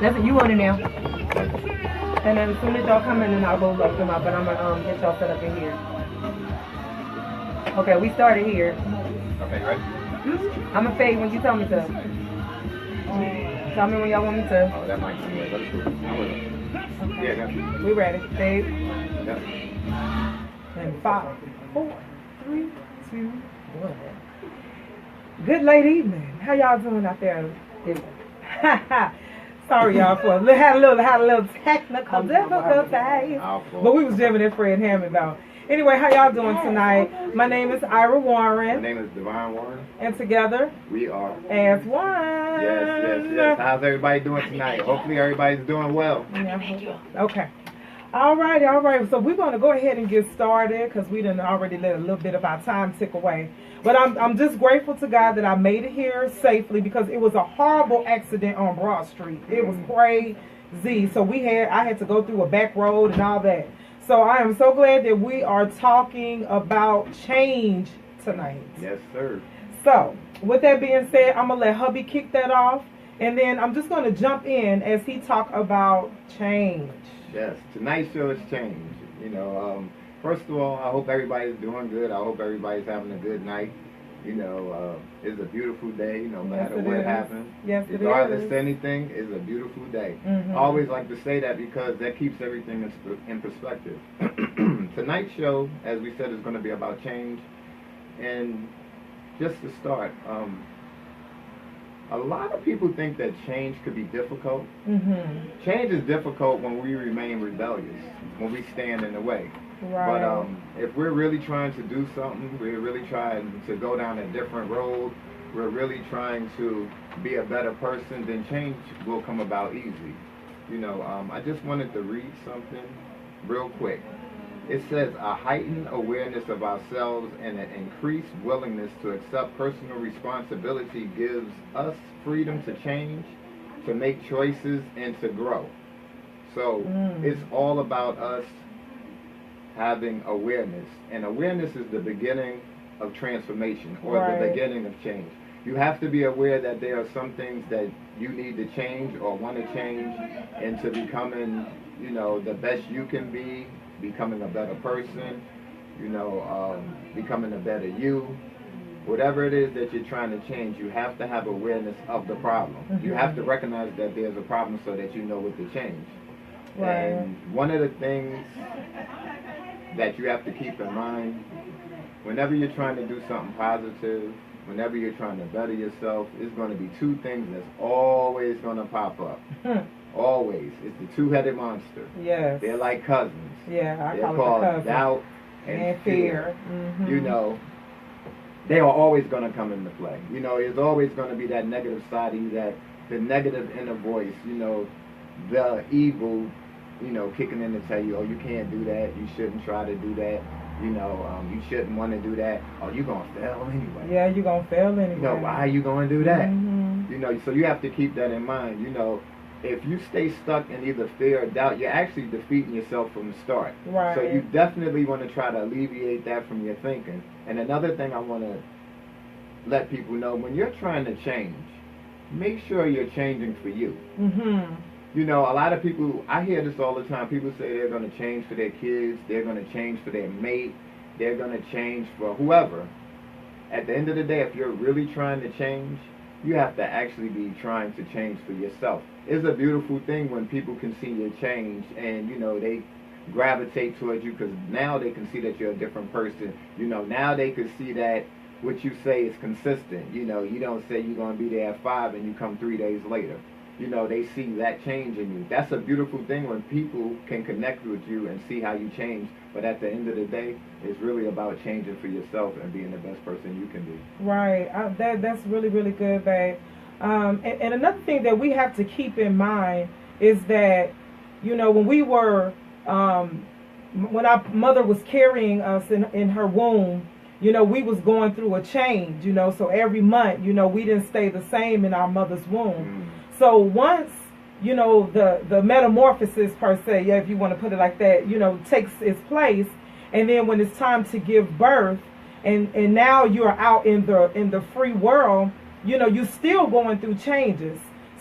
That's what you want it now. And then as soon as y'all come in, then I'll go look them up. But I'm gonna get y'all set up in here. Okay, we started here. Okay, ready? I'm gonna fade when you tell me to. Tell me when y'all want me to. Oh, that might be good. Let's do it. Okay. Yeah, that's We ready. Fade. Yep. And 5, 4, 3, 2, 1. Good late evening. How y'all doing out there? Sorry y'all for had a little technical difficulties. But we was jamming that Fred Hammond though. Anyway, how y'all doing tonight? My name is Ira Warren. My name is Divine Warren. And together we are as one. Yes. How's everybody doing tonight? Hopefully everybody's doing well. Yeah. Okay. All right. So we're going to go ahead and get started because we done already let a little bit of our time tick away. But I'm just grateful to God that I made it here safely because it was a horrible accident on Broad Street. It was crazy. So I had to go through a back road and all that. So I am so glad that we are talking about change tonight. Yes, sir. So with that being said, I'm going to let hubby kick that off. And then I'm just going to jump in as he talk about change. Yes, tonight's show is change. First of all, I hope everybody's doing good. I hope everybody's having a good night. It's a beautiful day, no matter what happens. Yes, it is. Regardless of anything, it's a beautiful day. Mm-hmm. I always like to say that because that keeps everything in perspective. Tonight's show, as we said, is going to be about change. And just to start, a lot of people think that change could be difficult. Mm-hmm. Change is difficult when we remain rebellious, when we stand in the way. Right. But if we're really trying to do something, we're really trying to go down a different road, we're really trying to be a better person, then change will come about easy. I just wanted to read something real quick. It says, a heightened awareness of ourselves and an increased willingness to accept personal responsibility gives us freedom to change, to make choices, and to grow. So it's all about us having awareness. And awareness is the beginning of transformation or the beginning of change. You have to be aware that there are some things that you need to change or want to change into becoming, the best you can be, becoming a better person, becoming a better you. Whatever it is that you're trying to change, you have to have awareness of the problem. Mm-hmm. You have to recognize that there's a problem so that you know what to change. Right. And one of the things that you have to keep in mind, whenever you're trying to do something positive, whenever you're trying to better yourself, it's going to be two things that's always going to pop up. Always. It's the two-headed monster. Yes. They're like cousins. Yeah, They're called doubt and fear. Mm-hmm. They are always going to come into play. There's always going to be that negative side of you, that the negative inner voice, the evil, kicking in to tell you, oh, you can't do that, you shouldn't try to do that, you shouldn't want to do that, oh, you're going to fail anyway. Yeah, you're going to fail anyway. Why are you going to do that? Mm-hmm. So you have to keep that in mind. If you stay stuck in either fear or doubt, you're actually defeating yourself from the start. Right. So you definitely want to try to alleviate that from your thinking. And another thing I want to let people know, when you're trying to change, make sure you're changing for you. Mm-hmm. A lot of people, I hear this all the time, people say they're going to change for their kids, they're going to change for their mate, they're going to change for whoever. At the end of the day, if you're really trying to change, you have to actually be trying to change for yourself. It's a beautiful thing when people can see your change and, they gravitate towards you because now they can see that you're a different person. Now they can see that what you say is consistent. You don't say you're going to be there at 5 and you come 3 days later. They see that change in you. That's a beautiful thing when people can connect with you and see how you change. But at the end of the day, it's really about changing for yourself and being the best person you can be. Right. That's really, really good, babe. And another thing that we have to keep in mind is that, when we were, when our mother was carrying us in her womb, we was going through a change, so every month, we didn't stay the same in our mother's womb. So once, the metamorphosis per se, if you want to put it like that, takes its place. And then when it's time to give birth and now you're out in the free world, you're still going through changes.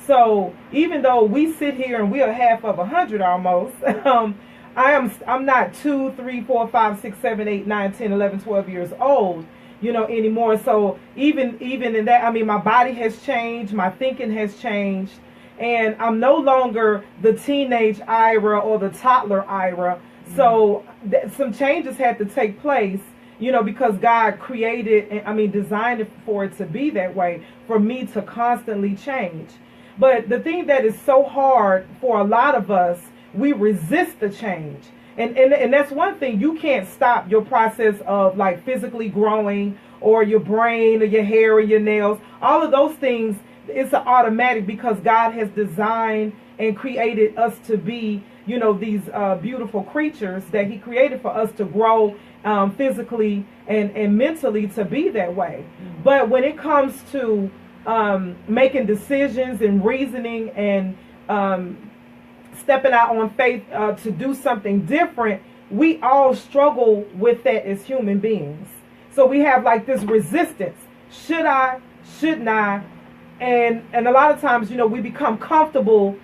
So even though we sit here and we are half of 100 almost, I'm not 2, 3, 4, 5, 6, 7, 8, 9, 10, 11, 12 years old, anymore. So even in that, I mean, my body has changed, my thinking has changed, and I'm no longer the teenage Ira or the toddler Ira. So some changes had to take place, because God designed it for it to be that way, for me to constantly change. But the thing that is so hard for a lot of us, we resist the change. And that's one thing. You can't stop your process of like physically growing, or your brain or your hair or your nails. All of those things, it's an automatic, because God has designed and created us to be, these beautiful creatures that he created for us to grow physically and mentally, to be that way. But when it comes to making decisions and reasoning and stepping out on faith to do something different, we all struggle with that as human beings. So we have like this resistance. Should I? Shouldn't I? And a lot of times, we become comfortable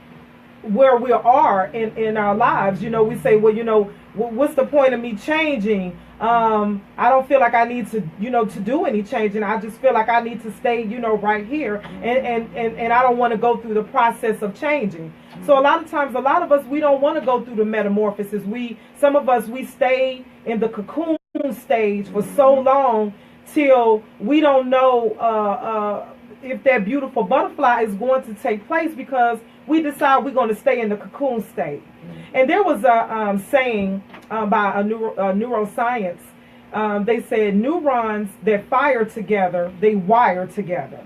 where we are in our lives. We say, well, what's the point of me changing? I don't feel like I need to, to do any changing. I just feel like I need to stay, right here. And I don't want to go through the process of changing. So a lot of times, a lot of us, we don't want to go through the metamorphosis. Some of us, we stay in the cocoon stage for so long till we don't know if that beautiful butterfly is going to take place, because we decide we're going to stay in the cocoon state. And there was a saying by a neuroscience. They said neurons that fire together, they wire together.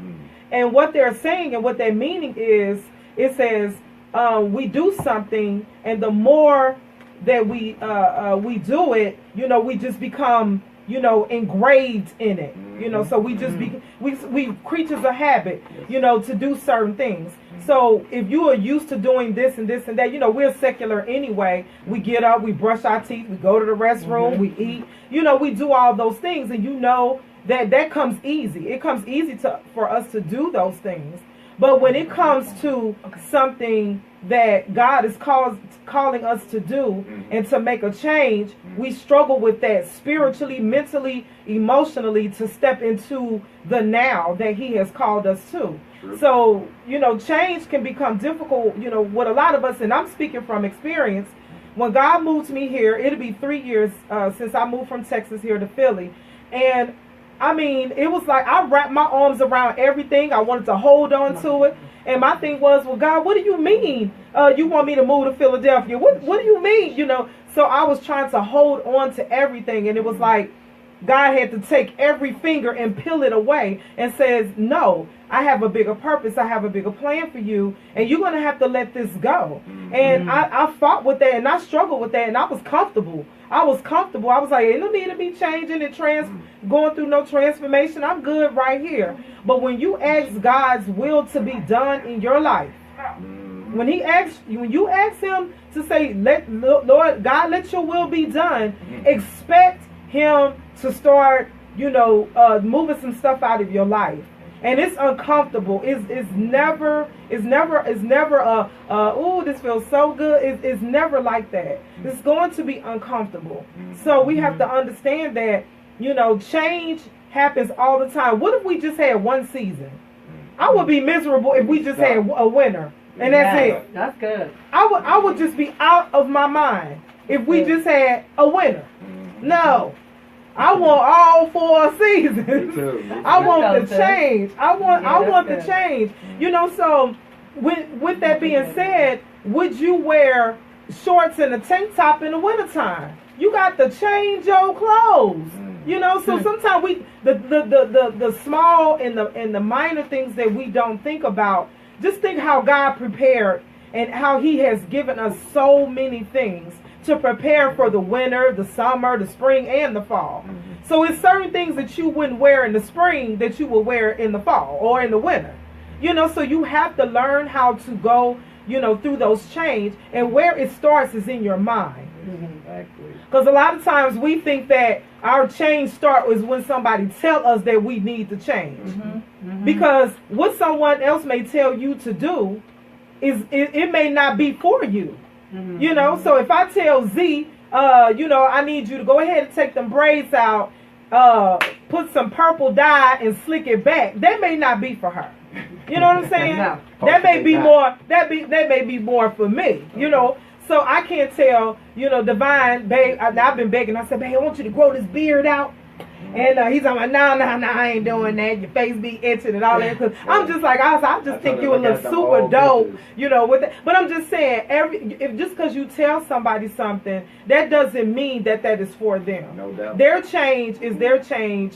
And what they're saying and what they're meaning is, it says we do something, and the more that we do it, we just become, engraved in it. So we just we creatures of habit, to do certain things. So if you are used to doing this and this and that, we're secular anyway. We get up, we brush our teeth, we go to the restroom, we eat, we do all those things, and that comes easy. It comes easy for us to do those things. But when it comes to something that God is calling us to do and to make a change, we struggle with that spiritually, mentally, emotionally, to step into the now that he has called us to. True. So, change can become difficult, with a lot of us, and I'm speaking from experience. When God moved me here, it'll be 3 years since I moved from Texas here to Philly. And I mean, it was like I wrapped my arms around everything. I wanted to hold on to it. And my thing was, well, God, what do you mean? You want me to move to Philadelphia? What do you mean? So I was trying to hold on to everything. And it was like God had to take every finger and peel it away and says, no, I have a bigger purpose. I have a bigger plan for you. And you're going to have to let this go. And I fought with that, and I struggled with that, and I was comfortable. I was like, ain't no need to be changing and going through no transformation. I'm good right here. But when you ask God's will to be done in your life, when you ask him to say, Lord God, let your will be done, expect him to start, moving some stuff out of your life. And it's uncomfortable. It's never oh, this feels so good. It's never like that. It's going to be uncomfortable. So we have to understand that, change happens all the time. What if we just had one season? I would be miserable if we just had a winter. And that's it. That's good. I would just be out of my mind if we just had a winter. No. I want all 4 seasons. I want the change. I want the change. So with that being said, would you wear shorts and a tank top in the wintertime? You got to change your clothes. So sometimes the small and the minor things that we don't think about, just think how God prepared and how he has given us so many things to prepare for the winter, the summer, the spring, and the fall. So it's certain things that you wouldn't wear in the spring that you will wear in the fall or in the winter. So you have to learn how to go, through those change. And where it starts is in your mind. Because a lot of times we think that our change start is when somebody tell us that we need to change. Because what someone else may tell you to do it may not be for you. You know, so if I tell Z, you know, I need you to go ahead and take them braids out, put some purple dye and slick it back, that may not be for her. You know what I'm saying? No. That may be more. That may be more for me. You know. So I can't tell, you know, Divine, babe, I've been begging. I said, babe, I want you to grow this beard out. And he's like, no, I ain't doing that. Your face be itching and all that. Cause I'm just like, I just think you would look super dope, you know, with that. But I'm just saying, just because you tell somebody something, that doesn't mean that is for them. No doubt. Their change is their change,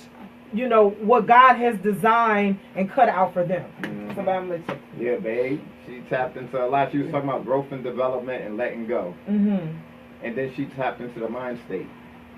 you know, what God has designed and cut out for them. So I'm gonna let you. Yeah, babe. She tapped into a lot. She was talking about growth and development and letting go. And then she tapped into the mind state.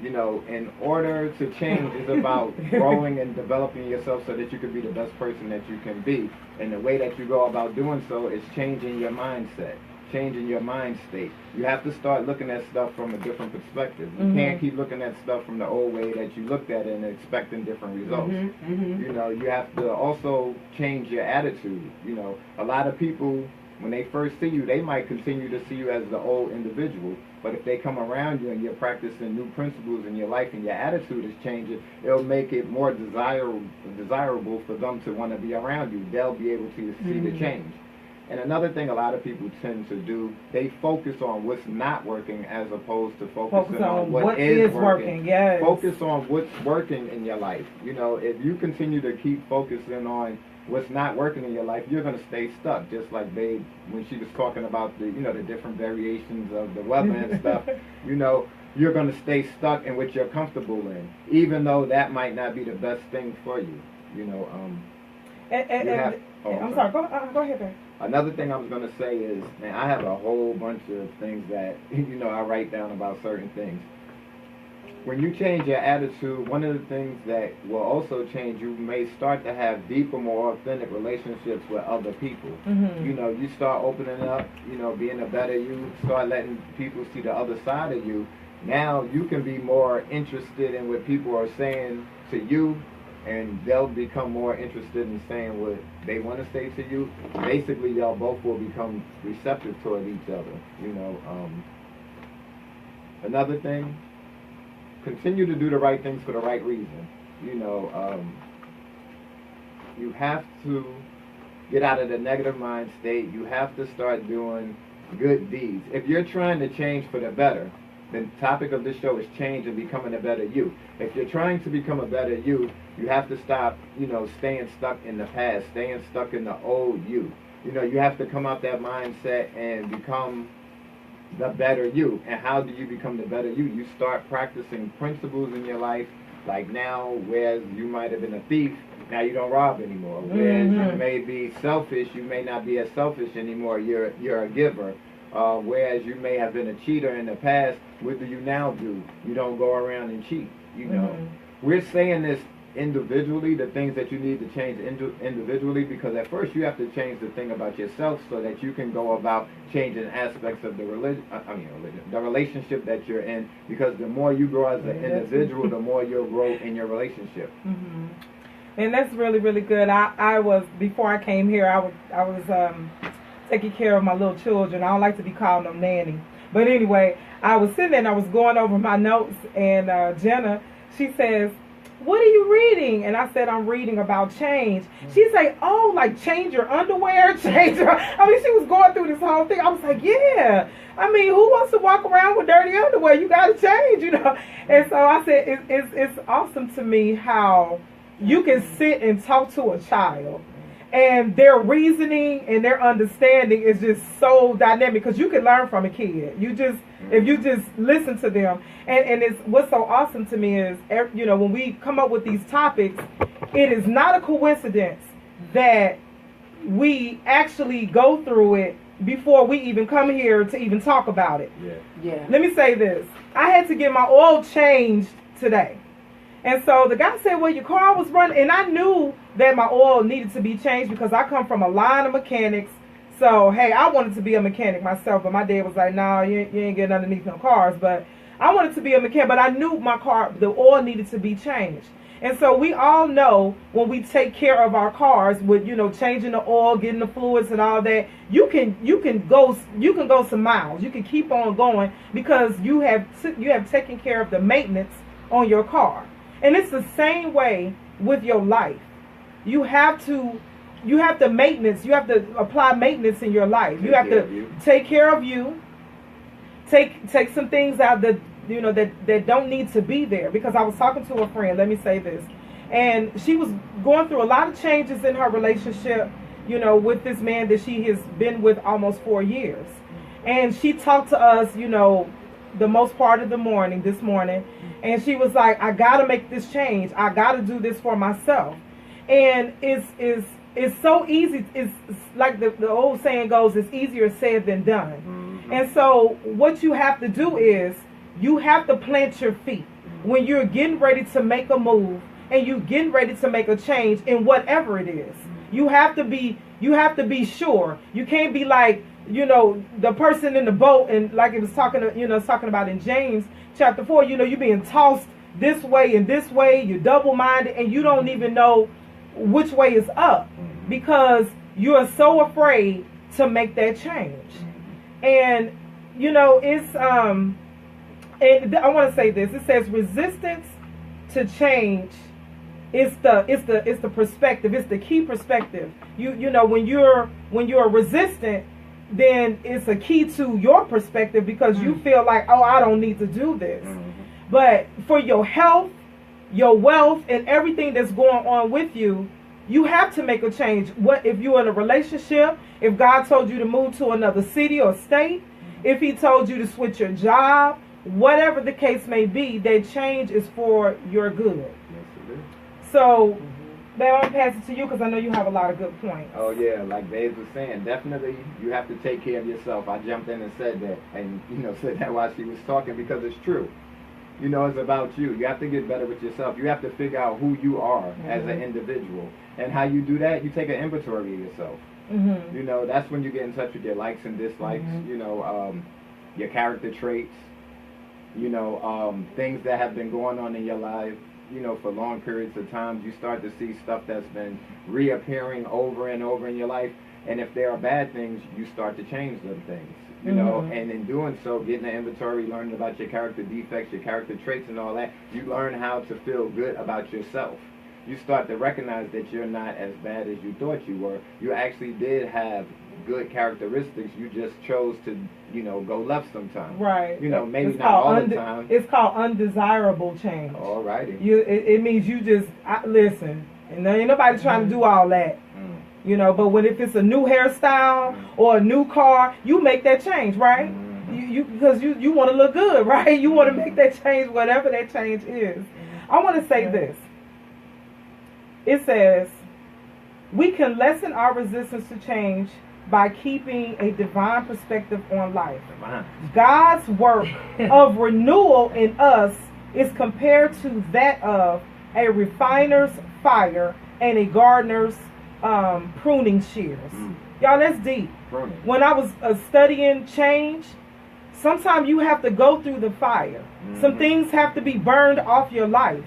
You know, in order to change is about growing and developing yourself so that you can be the best person that you can be. And the way that you go about doing so is changing your mindset, changing your mind state. You have to start looking at stuff from a different perspective. You can't keep looking at stuff from the old way that you looked at it and expecting different results. You know, you have to also change your attitude. You know, a lot of people, when they first see you, they might continue to see you as the old individual. But if they come around you and you're practicing new principles in your life and your attitude is changing, it'll make it more desirable for them to want to be around you. They'll be able to see the change. And another thing a lot of people tend to do, they focus on what's not working as opposed to focusing on what is working. Yes. Focus on what's working in your life. You know, if you continue to keep focusing on what's not working in your life, you're going to stay stuck. Just like Babe, when she was talking about the, you know, the different variations of the weather and stuff, you know, you're going to stay stuck in what you're comfortable in, even though that might not be the best thing for you. You know, I'm sorry. Go ahead, babe. Another thing I was going to say is, man, I have a whole bunch of things that, you know, I write down about certain things. When you change your attitude, one of the things that will also change, you may start to have deeper, more authentic relationships with other people. You know, you start opening up, you know, being a better you, start letting people see the other side of you. Now you can be more interested in what people are saying to you, and they'll become more interested in saying what they want to say to you. Basically, y'all both will become receptive toward each other. You know, another thing, continue to do the right things for the right reason. You know, you have to get out of the negative mind state. You have to start doing good deeds. If you're trying to change for the better, the topic of this show is change and becoming a better you. If you're trying to become a better you, you have to stop, you know, staying stuck in the past, staying stuck in the old you. You know, you have to come out that mindset and become the better you. And how do you become the better you? You start practicing principles in your life. Like now, whereas you might have been a thief, now you don't rob anymore. Whereas you may be selfish, you may not be as selfish anymore. You're a giver. Whereas you may have been a cheater in the past, what do you now do? You don't go around and cheat. You know, we're saying this individually, the things that you need to change individually, because at first you have to change the thing about yourself so that you can go about changing aspects of the the relationship that you're in, because the more you grow as an individual, the more you'll grow in your relationship. And that's really, really good. I was, before I came here, I was taking care of my little children. I don't like to be calling them nanny. But anyway, I was sitting there and I was going over my notes, and Jenna, she says, "What are you reading?" And I said, "I'm reading about change." She's like, "Oh, like change your underwear, change your..." I mean, she was going through this whole thing. I was like, yeah. I mean, who wants to walk around with dirty underwear? You got to change, you know. And so I said, it's awesome to me how you can sit and talk to a child, and their reasoning and their understanding is just so dynamic, because you can learn from a kid. If you just listen to them. And it's what's so awesome to me is, you know, when we come up with these topics, it is not a coincidence that we actually go through it before we even come here to even talk about it. Yeah. Let me say this. I had to get my oil changed today. And so the guy said, well, your car was running. And I knew that my oil needed to be changed because I come from a line of mechanics. So, hey, I wanted to be a mechanic myself. But my dad was like, no, you ain't getting underneath no cars. But I wanted to be a mechanic. But I knew my car, the oil needed to be changed. And so we all know when we take care of our cars with, you know, changing the oil, getting the fluids and all that, you can go some miles. You can keep on going because you have taken care of the maintenance on your car. And it's the same way with your life. You have to maintenance. You have to apply maintenance in your life. You have to take care of you. Take some things out that, you know, that don't need to be there. Because I was talking to a friend, let me say this, and she was going through a lot of changes in her relationship, you know, with this man that she has been with almost 4 years. And she talked to us, you know, the most part of the morning, this morning, and she was like, I gotta make this change. I gotta do this for myself. And it's so easy. It's like the old saying goes, it's easier said than done. Mm-hmm. And so what you have to do is you have to plant your feet when you're getting ready to make a move and you're getting ready to make a change in whatever it is. You have to be sure. You can't be like, you know, the person in the boat, and like it was talking about in James chapter 4, you know, you're being tossed this way and this way, you're double-minded, and you don't even know which way is up because you're so afraid to make that change. And, you know, it's, and I want to say this, it says resistance to change is the perspective, it's the key perspective. You know, when you're resistant, then it's a key to your perspective because you feel like, oh, I don't need to do this. But for your health, your wealth, and everything that's going on with you, you have to make a change. What if you're in a relationship? If God told you to move to another city or state, if He told you to switch your job, whatever the case may be, that change is for your good. Yes, it is. So, Babe, I'm going to pass it to you because I know you have a lot of good points. Oh, yeah, like Babe was saying, definitely you have to take care of yourself. I jumped in and said that, and, you know, said that while she was talking because it's true. You know, it's about you. You have to get better with yourself. You have to figure out who you are as an individual. And how you do that, you take an inventory of yourself. You know, that's when you get in touch with your likes and dislikes, you know, your character traits, you know, things that have been going on in your life, you know, for long periods of time. You start to see stuff that's been reappearing over and over in your life. And if there are bad things, you start to change them things. You know, and in doing so, getting an inventory, learning about your character defects, your character traits and all that, you learn how to feel good about yourself. You start to recognize that you're not as bad as you thought you were. You actually did have good characteristics. You just chose to, you know, go left sometimes. Right. You know, maybe not all the time. It's called undesirable change. All righty. It means you just, listen, and there ain't nobody trying to do all that. You know, but if it's a new hairstyle or a new car, you make that change, right? Because you want to look good, right? You want to make that change, whatever that change is. I want to say this. It says, we can lessen our resistance to change by keeping a divine perspective on life. God's work of renewal in us is compared to that of a refiner's fire and a gardener's pruning shears. Y'all, that's deep. When I was studying change, sometimes you have to go through the fire. Some things have to be burned off your life.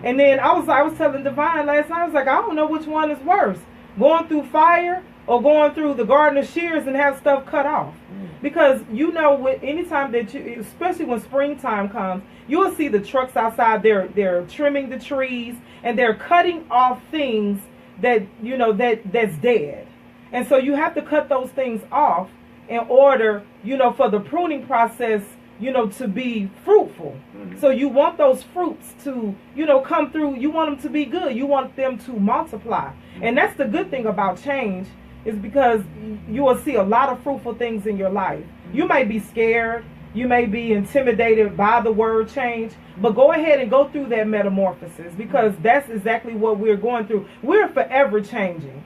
And then I was telling Divine last night, I was like, I don't know which one is worse, going through fire or going through the gardener's shears and have stuff cut off. Because you know, anytime that you, especially when springtime comes, you will see the trucks outside. They're trimming the trees and they're cutting off things that, you know, that's dead. And so you have to cut those things off in order, you know, for the pruning process, you know, to be fruitful. So you want those fruits to, you know, come through. You want them to be good. You want them to multiply. And that's the good thing about change, is because you will see a lot of fruitful things in your life. You may be scared. You may be intimidated by the word change, but go ahead and go through that metamorphosis, because that's exactly what we're going through. We're forever changing.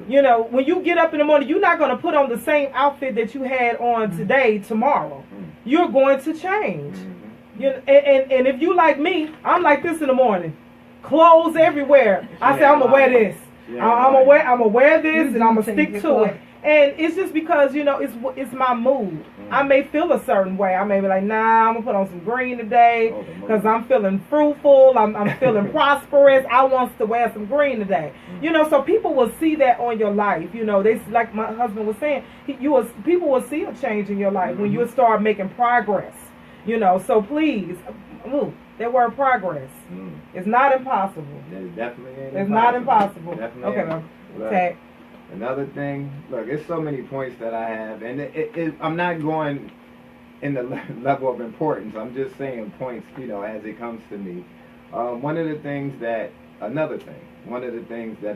You know, when you get up in the morning, you're not going to put on the same outfit that you had on today, tomorrow. You're going to change. You know, and if you like me, I'm like this in the morning. Clothes everywhere. I say, I'm going to wear this. I'm gonna wear this, and I'm gonna stick to it. And it's just because, it's my mood. I may feel a certain way. I may be like, nah, I'm gonna put on some green today because I'm feeling fruitful. I'm feeling prosperous. I want to wear some green today. So people will see that on your life. They, like my husband was saying, people will see a change in your life when you start making progress. So please, that word progress is not impossible. It definitely ain't It's not impossible. Definitely okay, ain't. Another thing, look, it's so many points that I have, and I'm not going in the level of importance. I'm just saying points, as it comes to me. One of the things that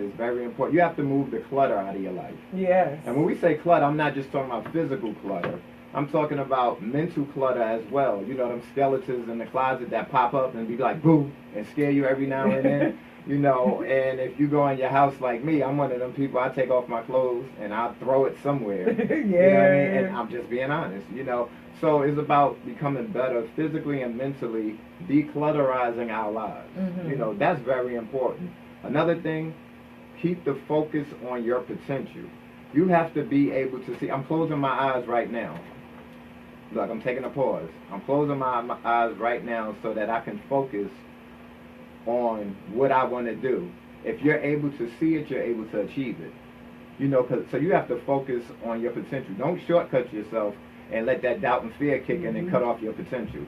is very important, you have to move the clutter out of your life. Yes. And when we say clutter, I'm not just talking about physical clutter. I'm talking about mental clutter as well. Them skeletons in the closet that pop up and be like, boo, and scare you every now and then. And if you go in your house like me, I'm one of them people, I take off my clothes and I'll throw it somewhere. Yeah. You know what I mean? And I'm just being honest, So it's about becoming better physically and mentally, declutterizing our lives. That's very important. Another thing, keep the focus on your potential. You have to be able to see. I'm closing my eyes right now. Look, I'm taking a pause. I'm closing my eyes right now so that I can focus on what I want to do. If you're able to see it, you're able to achieve it. So you have to focus on your potential. Don't shortcut yourself and let that doubt and fear kick in and cut off your potential.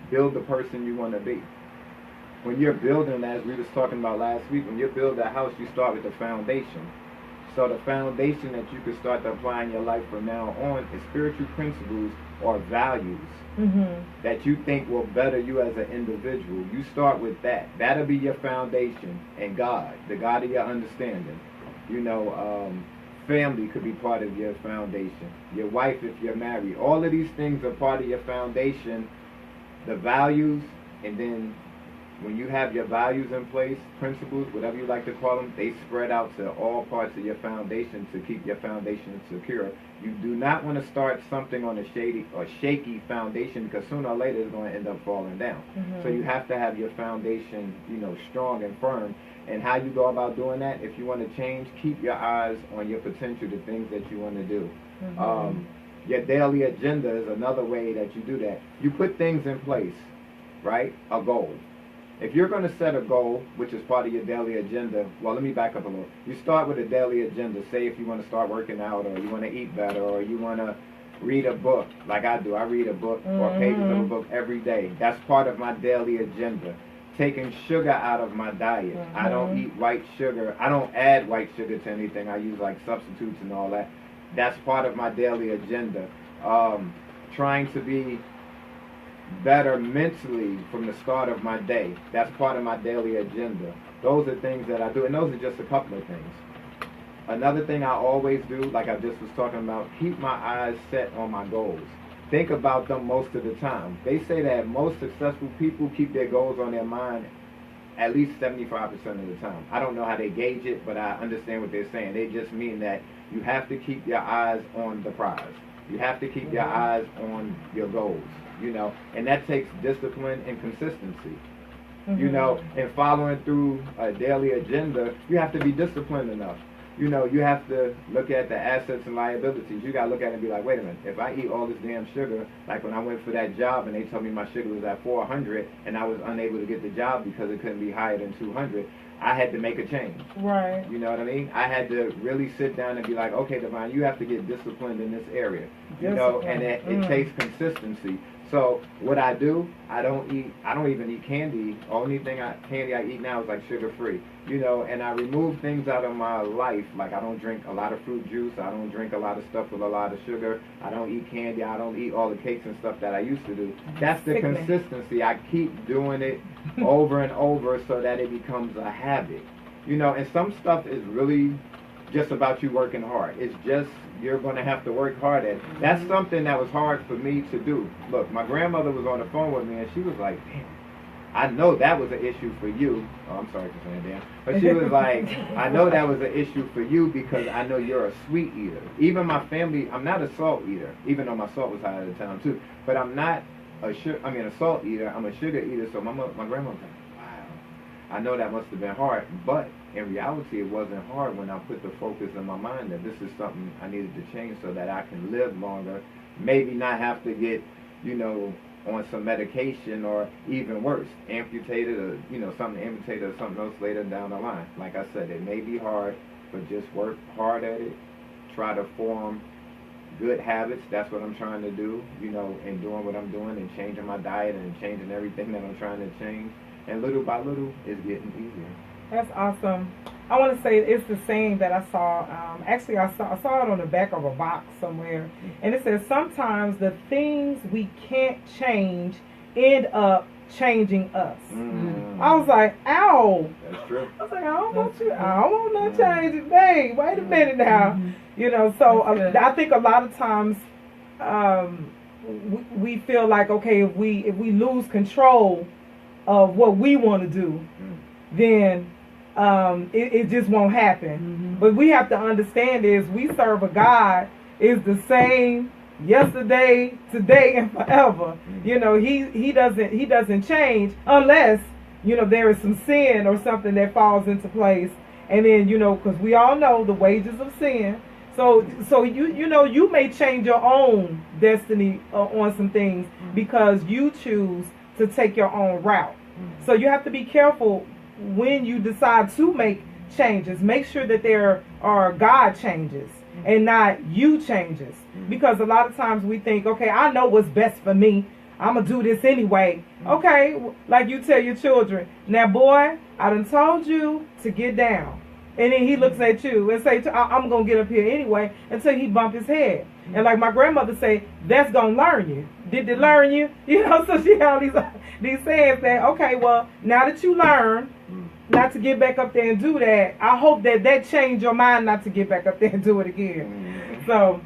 Build the person you want to be. When you're building, as we was talking about last week, when you build a house, you start with the foundation. So the foundation that you can start to apply in your life from now on is spiritual principles or values that you think will better you as an individual. You start with that. That'll be your foundation. And God, the God of your understanding. Family could be part of your foundation. Your wife if you're married. All of these things are part of your foundation. The values, and then when you have your values in place, principles, whatever you like to call them, they spread out to all parts of your foundation to keep your foundation secure. You do not want to start something on a shady or shaky foundation because sooner or later it's going to end up falling down. So you have to have your foundation, strong and firm. And how you go about doing that, if you want to change, keep your eyes on your potential, the things that you want to do. Your daily agenda is another way that you do that. You put things in place, right? A goal. If you're going to set a goal, which is part of your daily agenda, well, let me back up a little. You start with a daily agenda. Say if you want to start working out, or you want to eat better, or you want to read a book, like I do. I read a book or pages of a book every day. That's part of my daily agenda. Taking sugar out of my diet. I don't eat white sugar. I don't add white sugar to anything. I use like substitutes and all that. That's part of my daily agenda. Trying to be better mentally from the start of my day. That's part of my daily agenda. Those are things that I do, and those are just a couple of things. Another thing I always do, like I just was talking about, keep my eyes set on my goals. Think about them most of the time. They say that most successful people keep their goals on their mind at least 75% of the time. I don't know how they gauge it, but I understand what they're saying. They just mean that you have to keep your eyes on the prize. You have to keep your eyes on your goals. And that takes discipline and consistency. And following through a daily agenda, you have to be disciplined enough. You have to look at the assets and liabilities. You got to look at it and be like, wait a minute, if I eat all this damn sugar, like when I went for that job and they told me my sugar was at 400 and I was unable to get the job because it couldn't be higher than 200, I had to make a change. Right. You know what I mean? I had to really sit down and be like, okay, Divine, you have to get disciplined in this area. And it takes consistency. So what I do, I don't even eat candy. Only candy I eat now is like sugar free. And I remove things out of my life. Like I don't drink a lot of fruit juice. I don't drink a lot of stuff with a lot of sugar. I don't eat candy. I don't eat all the cakes and stuff that I used to do. That's the consistency. I keep doing it over and over so that it becomes a habit. And some stuff is really just about you working hard. It's just you're going to have to work hard at it. That's something that was hard for me to do. Look, my grandmother was on the phone with me and she was like, damn, I know that was an issue for you. Oh, I'm sorry for saying damn. But she was like, I know that was an issue for you because I know you're a sweet eater. Even my family, I'm not a salt eater, even though my salt was high at the time too. But I'm not a salt eater. I'm a sugar eater. So my grandma was like, wow, I know that must have been hard. But in reality, it wasn't hard when I put the focus in my mind that this is something I needed to change so that I can live longer, maybe not have to get, on some medication or even worse, amputated or, something amputated or something else later down the line. Like I said, it may be hard, but just work hard at it. Try to form good habits. That's what I'm trying to do, and doing what I'm doing and changing my diet and changing everything that I'm trying to change. And little by little, it's getting easier. That's awesome. I want to say it's the saying that I saw. Actually, I saw it on the back of a box somewhere, and it says sometimes the things we can't change end up changing us. I was like, ow. That's true. I was like, I don't want no change. Dang, wait a minute now. So I think a lot of times we feel like, okay, if we lose control of what we want to do, then it just won't happen. But we have to understand is we serve a God is the same yesterday, today, and forever. He doesn't change unless there is some sin or something that falls into place. And then because we all know the wages of sin. So you may change your own destiny on some things because you choose to take your own route. So you have to be careful when you decide to make changes. Make sure that there are God changes and not you changes. Because a lot of times we think, okay, I know what's best for me. I'm going to do this anyway. Okay, like you tell your children, now boy, I done told you to get down. And then he looks at you and say, I'm going to get up here anyway, until he bump his head. And like my grandmother say, that's going to learn you. Did it learn you? So she had these sayings that, okay, well, now that you learn not to get back up there and do that, I hope that changed your mind not to get back up there and do it again. So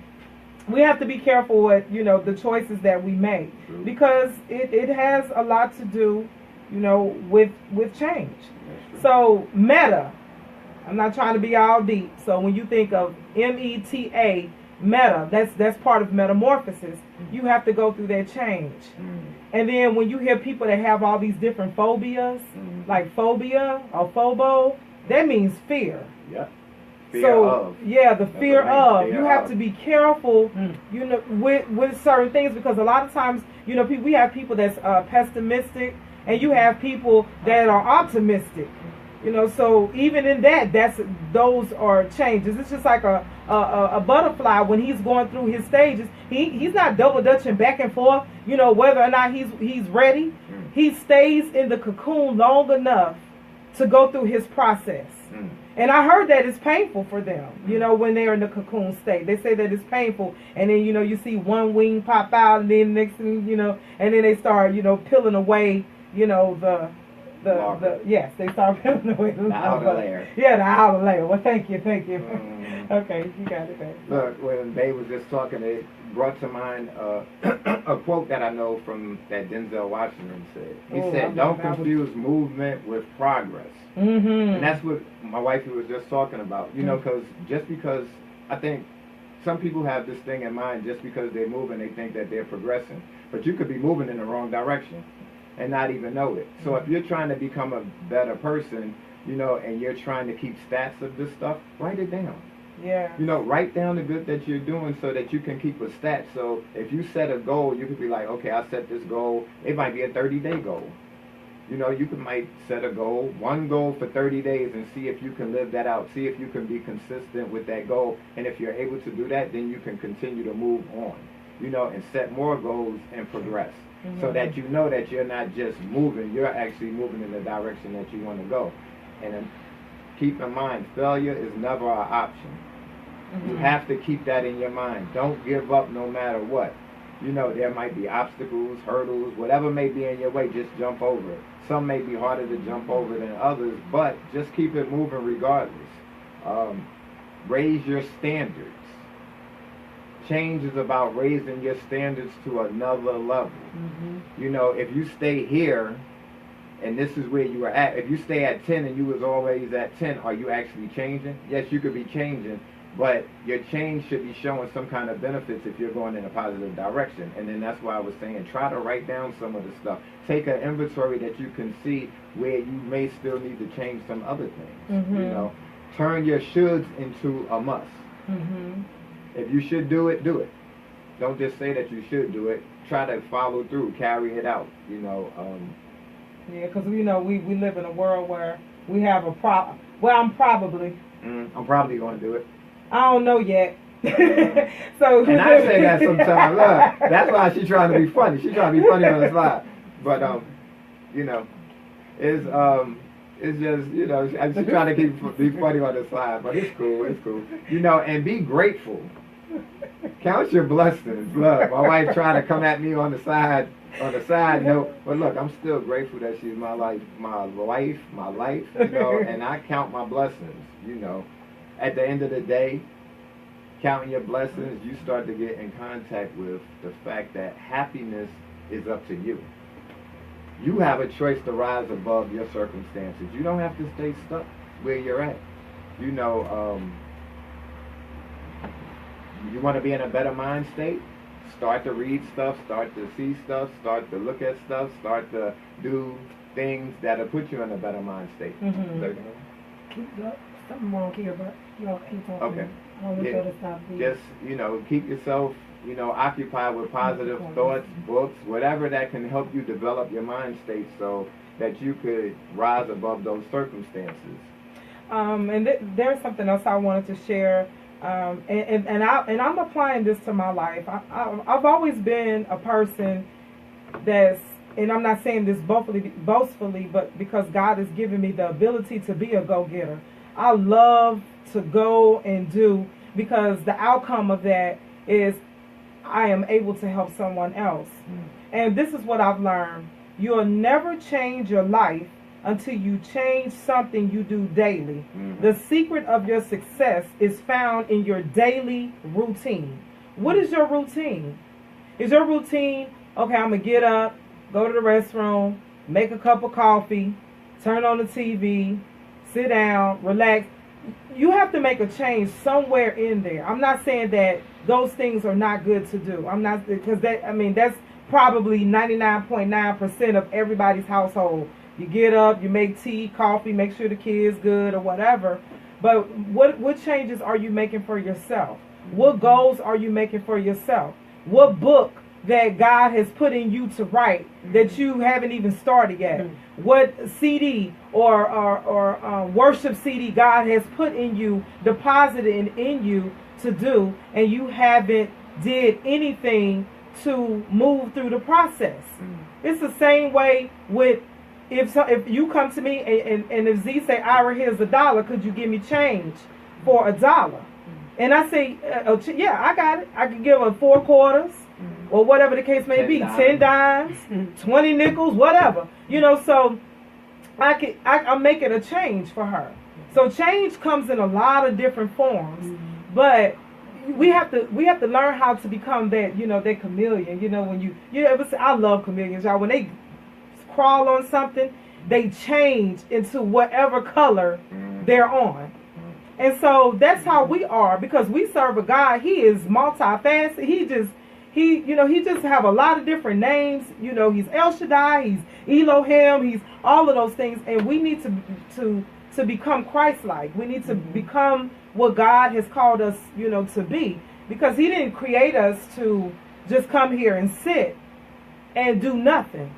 we have to be careful with, the choices that we make. Because it has a lot to do, with change. So meta. I'm not trying to be all deep. So when you think of META, meta, that's part of metamorphosis. You have to go through that change. And then when you hear people that have all these different phobias, like phobia or phobo, that means fear. Yeah. Fear of. Yeah, the fear of. You have to be careful, with certain things, because a lot of times, we have people that's pessimistic, and you have people that are optimistic. So even in those are changes. It's just like a butterfly when he's going through his stages. He's not double dutching back and forth, whether or not he's ready. He stays in the cocoon long enough to go through his process. And I heard that it's painful for them, when they're in the cocoon state. They say that it's painful. And then, you see one wing pop out, and then next thing, and then they start, peeling away, yes, they start peeling away the outer layer. Yeah, the outer layer. Well, thank you. Okay, you got it, babe. Look, when Babe was just talking, it brought to mind a quote that I know that Denzel Washington said. He said, "Don't confuse movement with progress." And that's what my wifey was just talking about. Because because I think some people have this thing in mind, just because they're moving, they think that they're progressing, but you could be moving in the wrong direction and not even know it. So if you're trying to become a better person, and you're trying to keep stats of this stuff, write it down. Yeah. Write down the good that you're doing so that you can keep a stat. So if you set a goal, you could be like, okay, I set this goal. It might be a 30-day goal. Might set a goal, one goal for 30 days, and see if you can live that out. See if you can be consistent with that goal. And if you're able to do that, then you can continue to move on, and set more goals and progress. So that that you're not just moving, you're actually moving in the direction that you want to go. And then keep in mind, failure is never an option. You have to keep that in your mind. Don't give up no matter what. There might be obstacles, hurdles, whatever may be in your way, just jump over it. Some may be harder to jump over than others, but just keep it moving regardless. Raise your standards. Change is about raising your standards to another level. If you stay here and this is where you were at, if you stay at 10 and you was always at 10, are you actually changing? Yes, you could be changing, But your change should be showing some kind of benefits if you're going in a positive direction. And then that's why I was saying, try to write down some of the stuff. Take an inventory that you can see where you may still need to change some other things. You know, turn your shoulds into a must. If you should do it, do it. Don't just say that you should do it. Try to follow through, carry it out. You know. Yeah, because we live in a world where we have a problem. Well, I'm probably going to do it. I don't know yet. So. And I say that sometimes. Look, that's why she's trying to be funny. She's trying to be funny on the slide. But you know, it's just, you know, I'm just trying to be funny on the slide. But it's cool. It's cool. You know, and be grateful. Count your blessings. Look, my wife trying to come at me on the side note, but look, I'm still grateful that she's my life, you know, and I count my blessings, you know. At the end of the day, counting your blessings, you start to get in contact with the fact that happiness is up to you. You have a choice to rise above your circumstances. You don't have to stay stuck where you're at. You know, you want to be in a better mind state? Start to read stuff, start to see stuff, start to look at stuff, start to do things that'll put you in a better mind state. Something wrong here, but y'all keep talking. Okay. I don't want y'all to stop being. Just, you know, keep yourself, you know, occupied with positive thoughts, books, whatever that can help you develop your mind state so that you could rise above those circumstances. And there's something else I wanted to share. And I'm applying this to my life. I've always been a person that's, and I'm not saying this boastfully, but because God has given me the ability to be a go-getter. I love to go and do, because the outcome of that is I am able to help someone else. And this is what I've learned. You'll never change your life until you change something you do daily. The secret of your success is found in your daily routine. What is your routine? Is your routine, okay, I'm going to get up, go to the restroom, make a cup of coffee, turn on the TV, sit down, relax? You have to make a change somewhere in there. I'm not saying that those things are not good to do. I'm not, because that's probably 99.9% of everybody's household. You get up, you make tea, coffee, make sure the kid's good or whatever. But what changes are you making for yourself? What goals are you making for yourself? What book that God has put in you to write that you haven't even started yet? What CD or worship CD God has put in you, deposited in you to do, and you haven't did anything to move through the process? It's the same way with if you come to me and if Z say, Ira, here's $1, could you give me change for $1? And I say, yeah, I got it. I can give her 4 quarters or whatever the case may be, 10 dimes, 20 nickels, whatever. You know, so I'm making a change for her. So change comes in a lot of different forms, but we have to learn how to become that, you know, that chameleon. You know, when you ever say, I love chameleons, y'all. When they crawl on something, they change into whatever color they're on. And so that's how we are, because we serve a God. He is multifaceted. He just have a lot of different names. You know, he's El Shaddai, he's Elohim, he's all of those things. And we need to become Christ-like. We need to become what God has called us, you know, to be, because he didn't create us to just come here and sit and do nothing.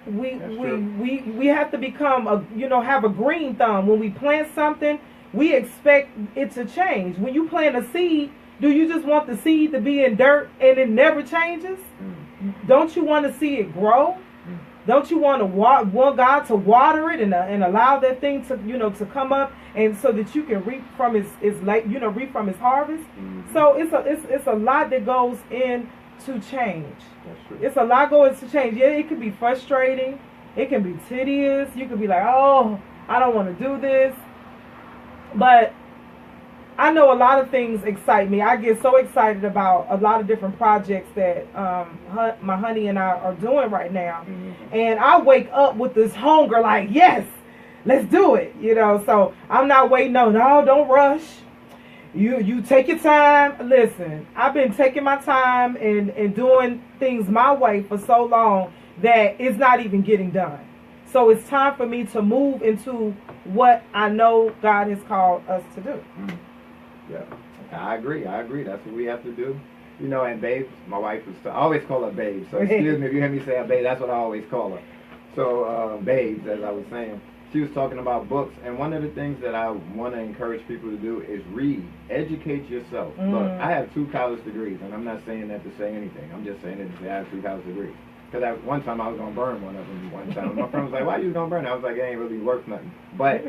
We have to become have a green thumb. When we plant something, we expect it to change. When you plant a seed, do you just want the seed to be in dirt and it never changes? Don't you want to see it grow? Don't you want God to water it and allow that thing to to come up, and so that you can reap from reap from his harvest? So it's a lot that goes in to change. It's a lot going to change. Yeah, it can be frustrating. It can be tedious. You could be like, oh, I don't want to do this. But I know a lot of things excite me. I get so excited about a lot of different projects that my honey and I are doing right now. And I wake up with this hunger like, yes, let's do it. You know, so I'm not waiting. No, don't rush. You take your time. Listen, I've been taking my time and doing things my way for so long that it's not even getting done. So it's time for me to move into what I know God has called us to do. Yeah, I agree. That's what we have to do. You know, and Babes, my wife I always call her Babes. So excuse me if you hear me say her Babe, that's what I always call her. So Babes, as I was saying, she was talking about books, and one of the things that I want to encourage people to do is read, educate yourself. Look, I have 2 college degrees, and I'm not saying that to say anything. I'm just saying it to say I have 2 college degrees. Because one time I was going to burn one of them one time. My friend was like, why you going to burn it? I was like, it ain't really worth nothing. But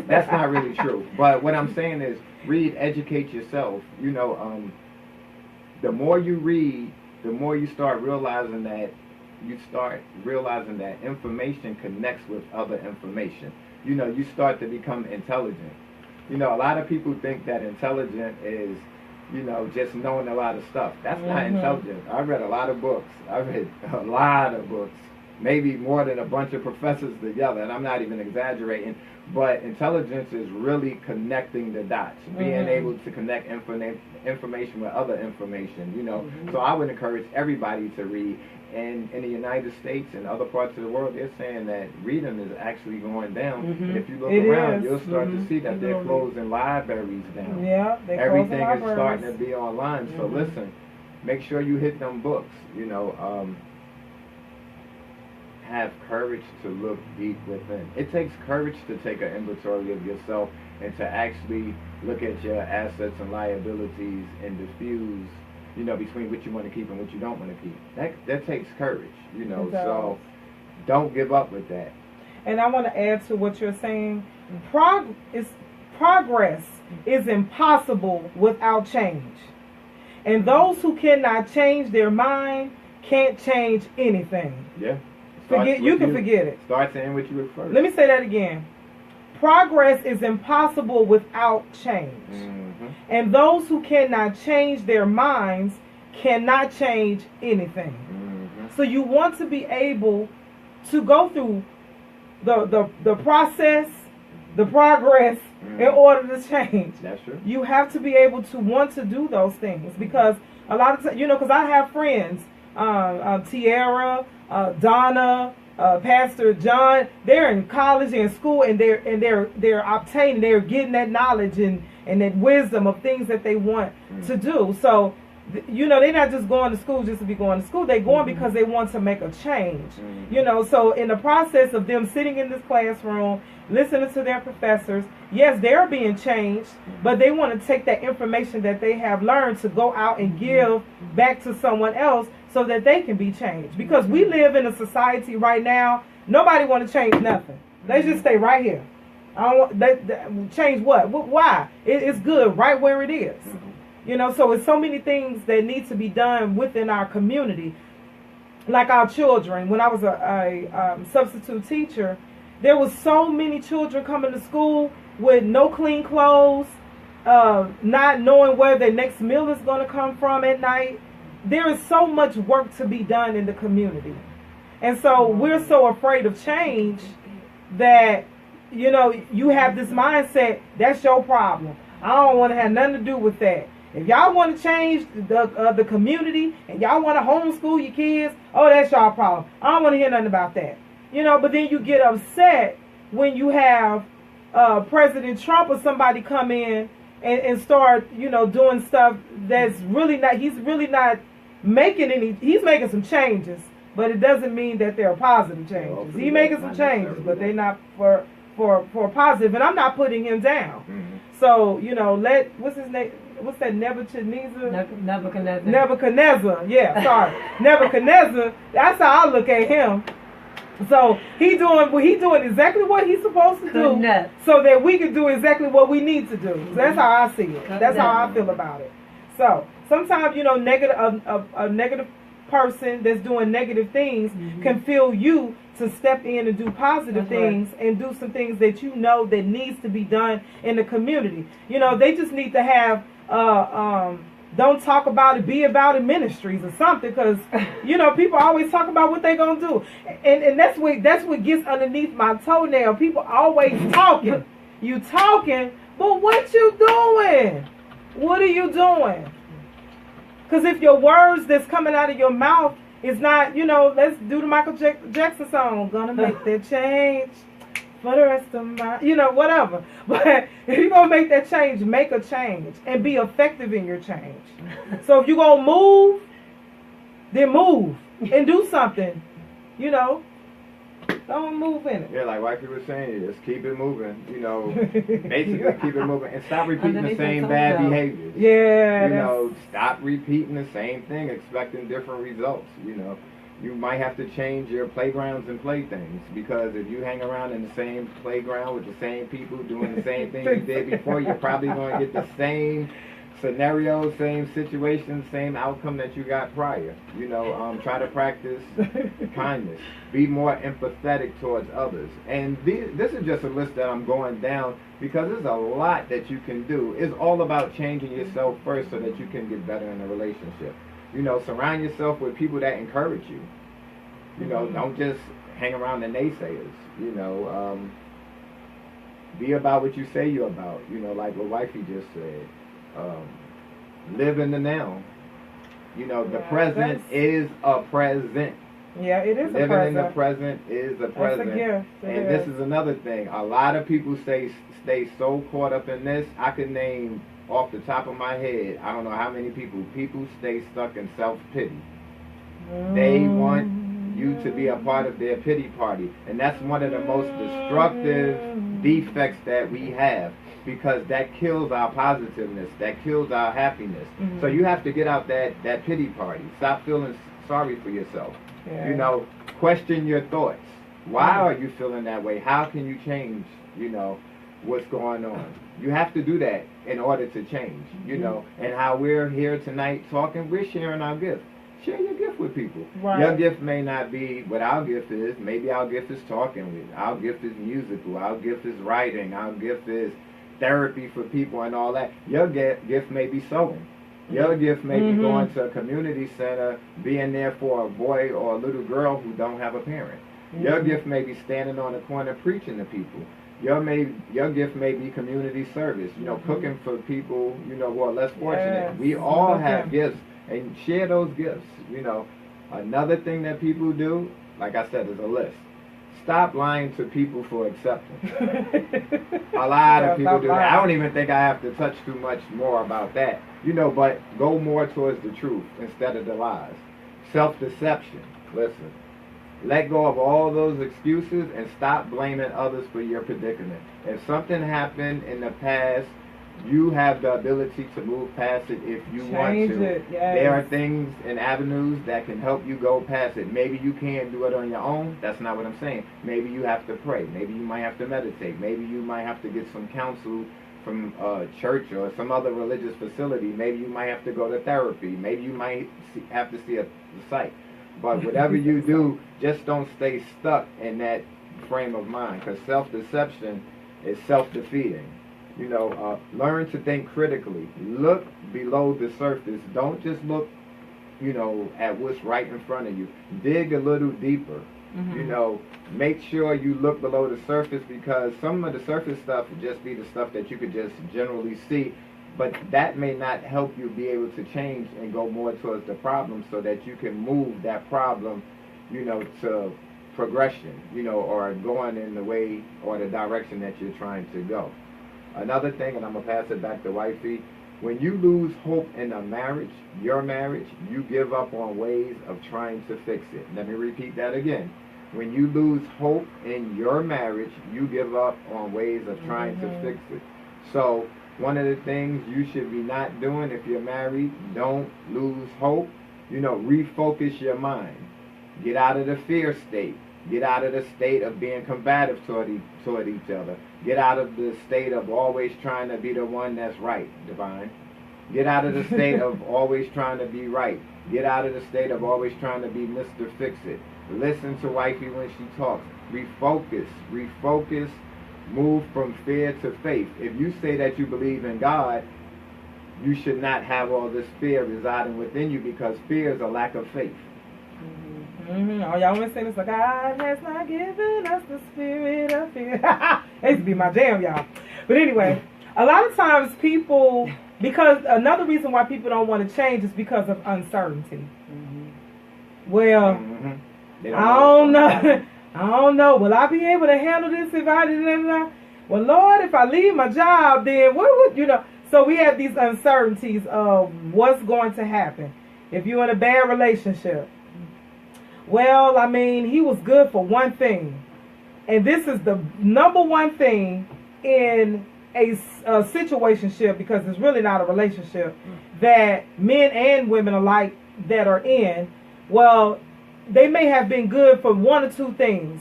that's not really true. But what I'm saying is read, educate yourself. You know, the more you read, the more you start realizing that information connects with other information. You know, you start to become intelligent. You know, a lot of people think that intelligent is, you know, just knowing a lot of stuff. That's not intelligent. I've read a lot of books. Maybe more than a bunch of professors together, and I'm not even exaggerating. But intelligence is really connecting the dots, being able to connect information with other information, you know. So I would encourage everybody to read. And in the United States and other parts of the world, they're saying that reading is actually going down. And if you look around, you'll start to see that they're closing libraries down. Yeah, everything is starting to be online. So listen, make sure you hit them books. You know, have courage to look deep within. It takes courage to take an inventory of yourself and to actually look at your assets and liabilities and diffuse, you know, between what you want to keep and what you don't want to keep. That takes courage, you know, so don't give up with that. And I want to add to what you're saying. Progress is impossible without change. And those who cannot change their mind can't change anything. Yeah. Forget it. Start saying what you were first. Let me say that again. Progress is impossible without change. And those who cannot change their minds cannot change anything. So you want to be able to go through the process, the progress, in order to change. That's true. You have to be able to want to do those things, because a lot of times, you know, because I have friends, Tiara, Donna, Pastor John, they're in college and school, and they're obtaining, they're getting that knowledge and that wisdom of things that they want to do. So, you know, they're not just going to school just to be going to school. They're going because they want to make a change. You know, so in the process of them sitting in this classroom, listening to their professors, yes, they're being changed, but they want to take that information that they have learned to go out and give back to someone else so that they can be changed. Because we live in a society right now, nobody want to change nothing. They just stay right here. I don't want they change what? Why? It's good right where it is. You know, so it's so many things that need to be done within our community. Like our children. When I was a substitute teacher, there was so many children coming to school with no clean clothes, not knowing where their next meal is going to come from at night. There is so much work to be done in the community. And so we're so afraid of change that, you know, you have this mindset, that's your problem. I don't want to have nothing to do with that. If y'all want to change the community and y'all want to homeschool your kids, oh, that's y'all problem. I don't want to hear nothing about that. You know, but then you get upset when you have President Trump or somebody come in and start, you know, doing stuff that's really not, he's really not making any, he's making some changes, but it doesn't mean that they're positive changes. He's making some changes, but they're not for positive, and I'm not putting him down. So, you know, what's his name? What's that? Nebuchadnezzar, yeah, sorry. Nebuchadnezzar, that's how I look at him. So he doing exactly what he's supposed to do, so that we can do exactly what we need to do. So that's how I see it. That's how I feel about it. So sometimes, you know, a negative person that's doing negative things can feel you to step in and do positive things and do some things that you know that needs to be done in the community. You know, they just need to have don't talk about it, be about it ministries or something, because you know, people always talk about what they gonna do, and that's what gets underneath my toenail. People always talking, you talking, but what you doing? What are you doing? Because if your words that's coming out of your mouth is not, let's do the Michael Jackson song, gonna make that change for the rest of my, whatever. But if you're going to make that change, make a change and be effective in your change. So if you're going to move, then move and do something, Don't move in it. Yeah, like white people were saying, just keep it moving, basically keep it moving and stop repeating the same bad behaviors. Yeah. Stop repeating the same thing, expecting different results, You might have to change your playgrounds and playthings, because if you hang around in the same playground with the same people doing the same thing you did before, you're probably going to get the same scenario, same situation, same outcome that you got prior. Try to practice kindness. Be more empathetic towards others. And this is just a list that I'm going down because there's a lot that you can do. It's all about changing yourself first so that you can get better in a relationship. Surround yourself with people that encourage you. Don't just hang around the naysayers. Be about what you say you're about. Like what wifey just said. Live in the now. The present is a present. Yeah, it is Living a present. in the present is a present. That's a gift. And this is another thing. A lot of people stay so caught up in this. I could name off the top of my head, I don't know how many people stay stuck in self-pity. They want you to be a part of their pity party. And that's one of the most destructive defects that we have, because that kills our positiveness, that kills our happiness. So you have to get out that pity party. Stop feeling sorry for yourself. Yeah. Question your thoughts. Why are you feeling that way? How can you change, what's going on? You have to do that in order to change, and how we're here tonight talking, we're sharing our gift. Share your gift with people. Right. Your gift may not be what our gift is. Maybe our gift is talking. Our gift is musical. Our gift is writing. Our gift is therapy for people and all that. Your gift may be sewing. Your gift may be going to a community center, being there for a boy or a little girl who don't have a parent. Your gift may be standing on the corner preaching to people. Your gift may be community service, cooking for people, who are less fortunate. Yes. We all have gifts, and share those gifts. Another thing that people do, like I said, is a list. Stop lying to people for acceptance. A lot of people do that. I don't even think I have to touch too much more about that. But go more towards the truth instead of the lies. Self-deception. Listen. Let go of all those excuses and stop blaming others for your predicament. If something happened in the past, you have the ability to move past it if you want to. It, yes. There are things and avenues that can help you go past it. Maybe you can't do it on your own. That's not what I'm saying. Maybe you have to pray. Maybe you might have to meditate. Maybe you might have to get some counsel from a church or some other religious facility. Maybe you might have to go to therapy. Maybe you might have to see a psych. But whatever you do, just don't stay stuck in that frame of mind, because self-deception is self-defeating. Learn to think critically. Look below the surface. Don't just look, at what's right in front of you. Dig a little deeper. Make sure you look below the surface, because some of the surface stuff would just be the stuff that you could just generally see. But that may not help you be able to change and go more towards the problem, so that you can move that problem, to progression, or going in the way or the direction that you're trying to go. Another thing, and I'm going to pass it back to Wifey, when you lose hope in a marriage, your marriage, you give up on ways of trying to fix it. Let me repeat that again. When you lose hope in your marriage, you give up on ways of trying to fix it. So one of the things you should be not doing if you're married, don't lose hope. Refocus your mind. Get out of the fear state. Get out of the state of being combative toward each other. Get out of the state of always trying to be the one that's right, Divine. Get out of the state of always trying to be right. Get out of the state of always trying to be Mr. Fix-It. Listen to Wifey when she talks. Refocus. Move from fear to faith. If you say that you believe in God, you should not have all this fear residing within you, because fear is a lack of faith. Oh, y'all want to say this? Like, God has not given us the spirit of fear. That used to be my jam, y'all. But anyway, a lot of times people because another reason why people don't want to change is because of uncertainty. Well, I don't know. I don't know. Will I be able to handle this if I didn't? Well, Lord, if I leave my job, then what would you know? So we have these uncertainties of what's going to happen if you're in a bad relationship. Well, I mean, he was good for one thing, and this is the number one thing in a situationship, because it's really not a relationship that men and women alike that are in. Well, they may have been good for one or two things: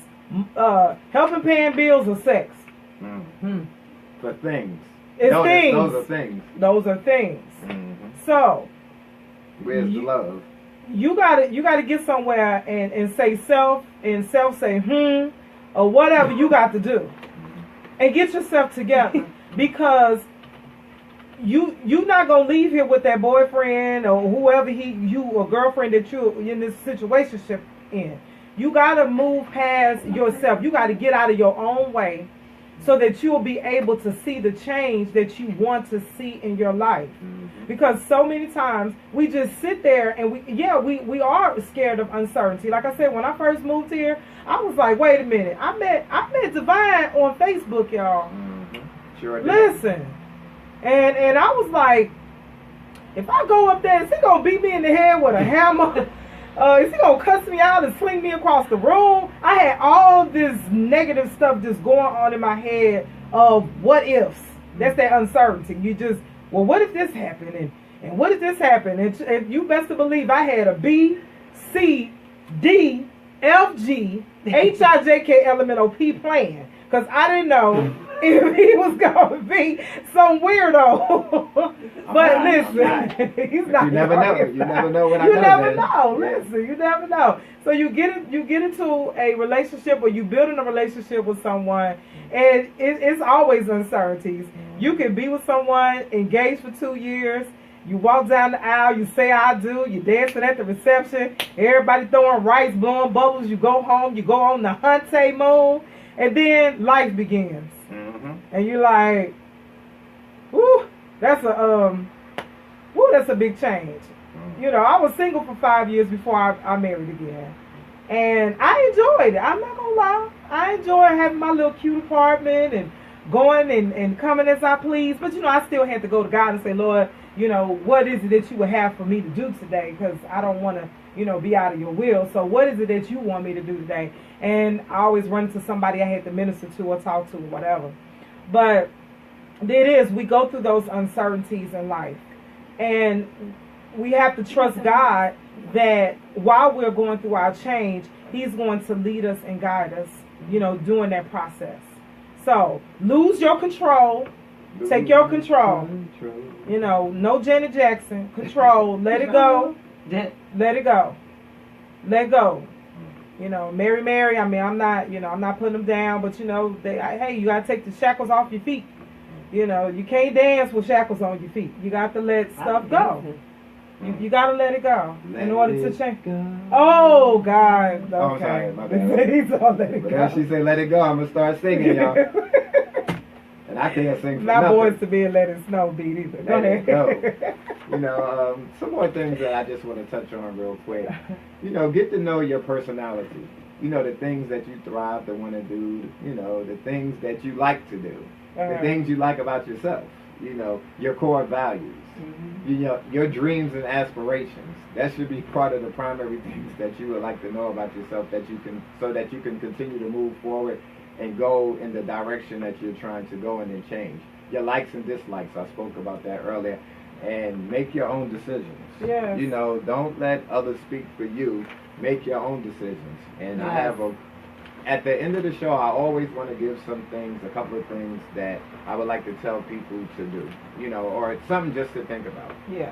helping paying bills or sex. For things. It's things. Those are things. Those are things. So, where's the love? You gotta get somewhere and say self, and self say or whatever you got to do, and get yourself together, because you're not gonna leave here with that boyfriend or whoever you or girlfriend that you're in this situationship in. You gotta move past yourself. You gotta get out of your own way, so that you'll be able to see the change that you want to see in your life. Because so many times we just sit there and we are scared of uncertainty. Like I said, when I first moved here, I was like, wait a minute, I met Divine on Facebook, y'all. Sure did. Listen. And I was like, if I go up there, is he gonna beat me in the head with a hammer? Is he gonna cuss me out and sling me across the room? I had all this negative stuff just going on in my head of what ifs. That's that uncertainty. You just, well, what if this happened? And what if this happened? And you best to believe I had a B, C, D, F, G, H, I, J, K, L, M, N, O, P plan. Because I didn't know if he was going to be some weirdo. But listen, he's not. You never know. You never know what I know. You never know. Listen, you never know. So you get into a relationship, or you building a relationship with someone, and it's always uncertainties. You can be with someone, engaged for 2 years. You walk down the aisle, you say I do, you dancing at the reception, everybody throwing rice, blowing bubbles. You go home, you go on the honeymoon, and then life begins. And you're like, whoo, that's a big change. You know, I was single for 5 years before I married again. And I enjoyed it. I'm not going to lie. I enjoy having my little cute apartment and going and coming as I please. But, you know, I still had to go to God and say, Lord, you know, what is it that you would have for me to do today? Because I don't want to, you know, be out of your will. So what is it that you want me to do today? And I always run to somebody I had to minister to or talk to or whatever. But it is, we go through those uncertainties in life. And we have to trust God that while we're going through our change, He's going to lead us and guide us, you know, during that process. So lose your control. Take your control. You know, no Janet Jackson. Control. Let it go. Let it go. Let go. You know, Mary, I mean, I'm not putting them down, but, you know, hey, you got to take the shackles off your feet. You know, you can't dance with shackles on your feet. You got to let stuff go. You got to let it go in order to change. Oh, God. Okay. Oh, sorry, my bad. He's all let it go. But she say let it go, I'm going to start singing, y'all. And I can't sing for not nothing. Boys to Be and Let It Snow beat either. Go ahead. You know, some more things that I just want to touch on real quick. You know, get to know your personality. You know, the things that you thrive to want to do. You know, the things that you like to do. The things you like about yourself. You know, your core values. You know, your dreams and aspirations. That should be part of the primary things that you would like to know about yourself, so that you can continue to move forward and go in the direction that you're trying to go in and change. Your likes and dislikes, I spoke about that earlier. And make your own decisions. Yes. You know, don't let others speak for you. Make your own decisions. And yes. I have at the end of the show, I always want to give a couple of things that I would like to tell people to do. You know, or it's something just to think about. Yeah.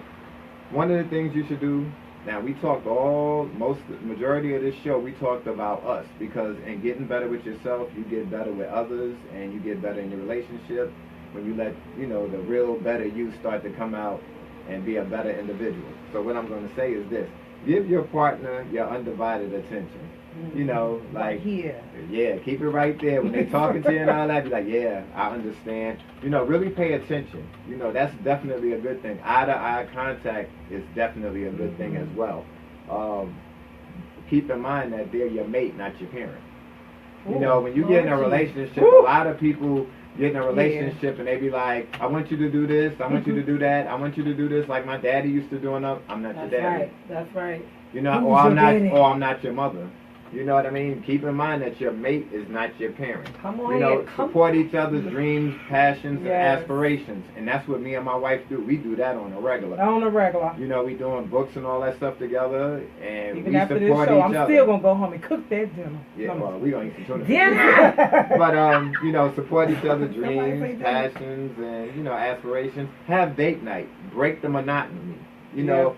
One of the things you should do, now we talked majority of this show, we talked about us, because in getting better with yourself, you get better with others, and you get better in your relationship when you let, you know, the real better you start to come out and be a better individual. So what I'm going to say is this: give your partner your undivided attention. You know, like, yeah, keep it right there. When they're talking to you and all that, be like, yeah, I understand. You know, really pay attention. You know, that's definitely a good thing. Eye-to-eye contact is definitely a good thing as well. Keep in mind that they're your mate, not your parent. You know, when you get in a relationship, a lot of people get in a relationship and they be like, I want you to do this, I want you to do that, I want you to do this like my daddy used to do, and I'm not your daddy. That's right. You know, or I'm not your mother. You know what I mean? Keep in mind that your mate is not your parent. Come on, you know, support each other's dreams, passions, and aspirations. And that's what me and my wife do. We do that on a regular. On a regular. You know, we doing books and all that stuff together, and even we after support this show, each I'm other. still gonna go home and cook that dinner. Yeah, well, we gonna eat some tuna. Dinner. But you know, support each other's dreams, passions, and you know, aspirations. Have date night. Break the monotony. You know,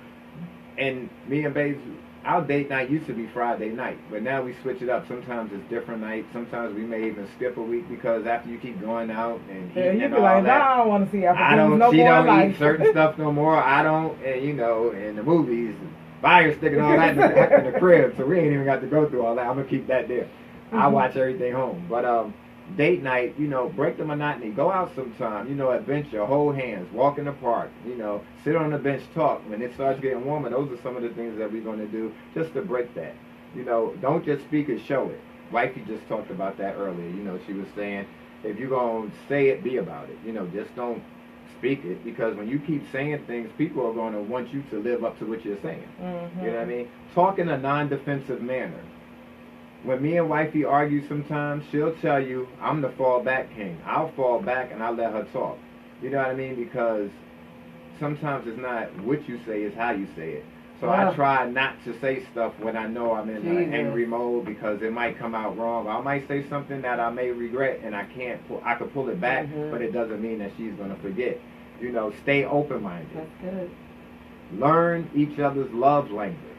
and me and Babes, our date night used to be Friday night, but now we switch it up. Sometimes it's different nights. Sometimes we may even skip a week because after you keep going out and eating and all like, that, I don't want to see Africans I don't. no She more don't life. eat certain stuff no more. I don't. And you know, in the movies, fire stick and all that in the crib, so we ain't even got to go through all that. I'm gonna keep that there. I watch everything home, but date night, you know, break the monotony. Go out sometime, you know, adventure, hold hands, walk in the park, you know, sit on the bench, talk. When it starts getting warmer, those are some of the things that we're going to do just to break that. You know, don't just speak it, show it. Wifey just talked about that earlier. You know, she was saying, if you're going to say it, be about it. You know, just don't speak it, because when you keep saying things, people are going to want you to live up to what you're saying. You know what I mean? Talk in a non-defensive manner. When me and wifey argue sometimes, she'll tell you, I'm the fallback king. I'll fall back and I'll let her talk. You know what I mean? Because sometimes it's not what you say, it's how you say it. So I try not to say stuff when I know I'm in an angry mode, because it might come out wrong. I might say something that I may regret and I could pull it back, but it doesn't mean that she's going to forget. You know, stay open-minded. That's good. Learn each other's love language.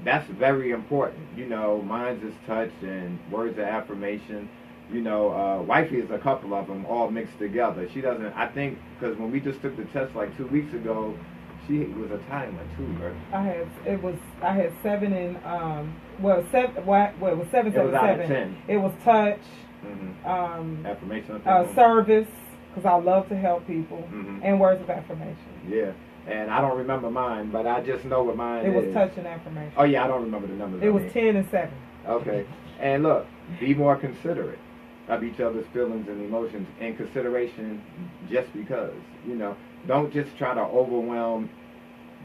That's very important. You know, mine's is touch and words of affirmation. You know, wifey is a couple of them all mixed together. She doesn't, I think, because when we just took the test like 2 weeks ago, she was a timer too, right? I had 7 and it was 7, It was out of 10. It was touch, affirmation, service, because I love to help people, and words of affirmation. Yeah. And I don't remember mine, but I just know what mine is. It was touch and affirmation. Oh, yeah, I don't remember the numbers. It was 10 and 7. Okay. And look, be more considerate of each other's feelings and emotions and consideration just because. You know, don't just try to overwhelm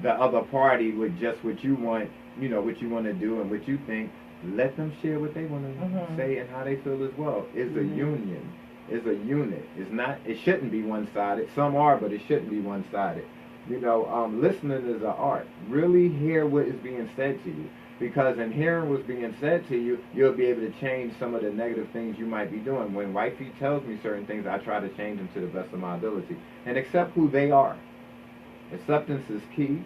the other party with just what you want, you know, what you want to do and what you think. Let them share what they want to say and how they feel as well. It's a union. It's a unit. It's not, it shouldn't be one-sided. Some are, but it shouldn't be one-sided. You know, listening is an art. Really hear what is being said to you. Because in hearing what's being said to you, you'll be able to change some of the negative things you might be doing. When wifey tells me certain things, I try to change them to the best of my ability. And accept who they are. Acceptance is key.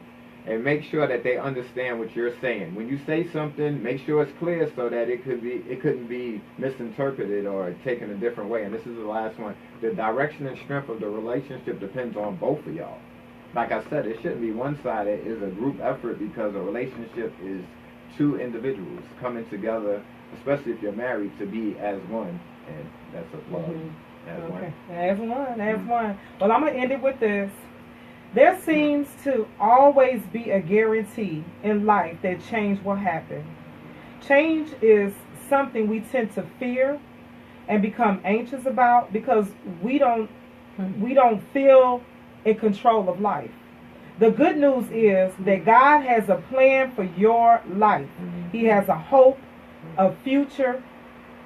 And make sure that they understand what you're saying. When you say something, make sure it's clear so that it couldn't be misinterpreted or taken a different way. And this is the last one. The direction and strength of the relationship depends on both of y'all. Like I said, it shouldn't be one-sided. It's a group effort, because a relationship is two individuals coming together, especially if you're married, to be as one. And that's a plug. As one. As one. As one. Well, I'm going to end it with this. There seems to always be a guarantee in life that change will happen. Change is something we tend to fear and become anxious about because we don't feel in control of life. The good news is that God has a plan for your life. He has a hope, a future,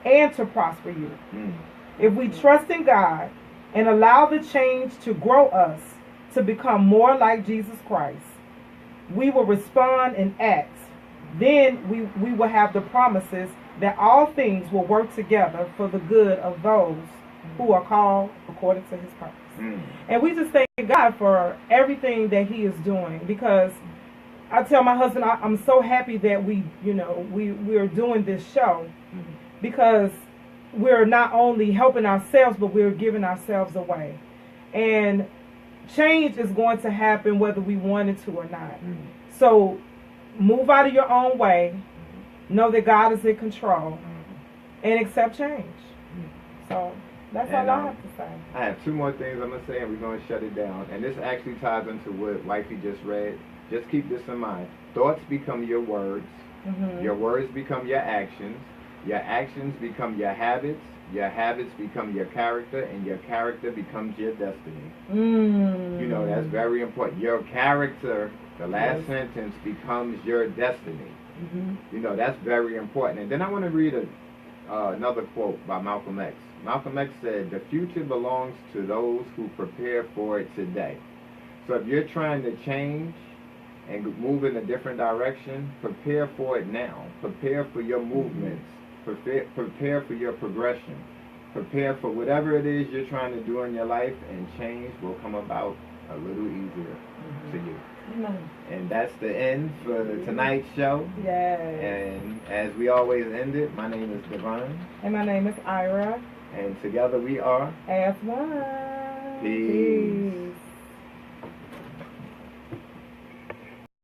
and to prosper you. If we trust in God and allow the change to grow us to become more like Jesus Christ, we will respond and act. Then we will have the promises that all things will work together for the good of those who are called according to his purpose. And we just thank God for everything that he is doing, because I tell my husband I'm so happy that we're doing this show, because we're not only helping ourselves, but we're giving ourselves away. And change is going to happen whether we want it to or not. So move out of your own way, know that God is in control, and accept change. So that's all I have to say. I have two more things I'm going to say, and we're going to shut it down. And this actually ties into what Wifey just read. Just keep this in mind. Thoughts become your words. Your words become your actions become your habits become your character, and your character becomes your destiny. You know, that's very important. Your character, the last sentence, becomes your destiny. You know, that's very important. And then I want to read another quote by Malcolm X. Malcolm X said, "The future belongs to those who prepare for it today." So if you're trying to change and move in a different direction, prepare for it now. Prepare for your movements. Prepare for your progression. Prepare for whatever it is you're trying to do in your life, and change will come about a little easier to you. And that's the end for tonight's show. Yes. And as we always end it, my name is Divine. And my name is Ira. And together we are as one. Peace.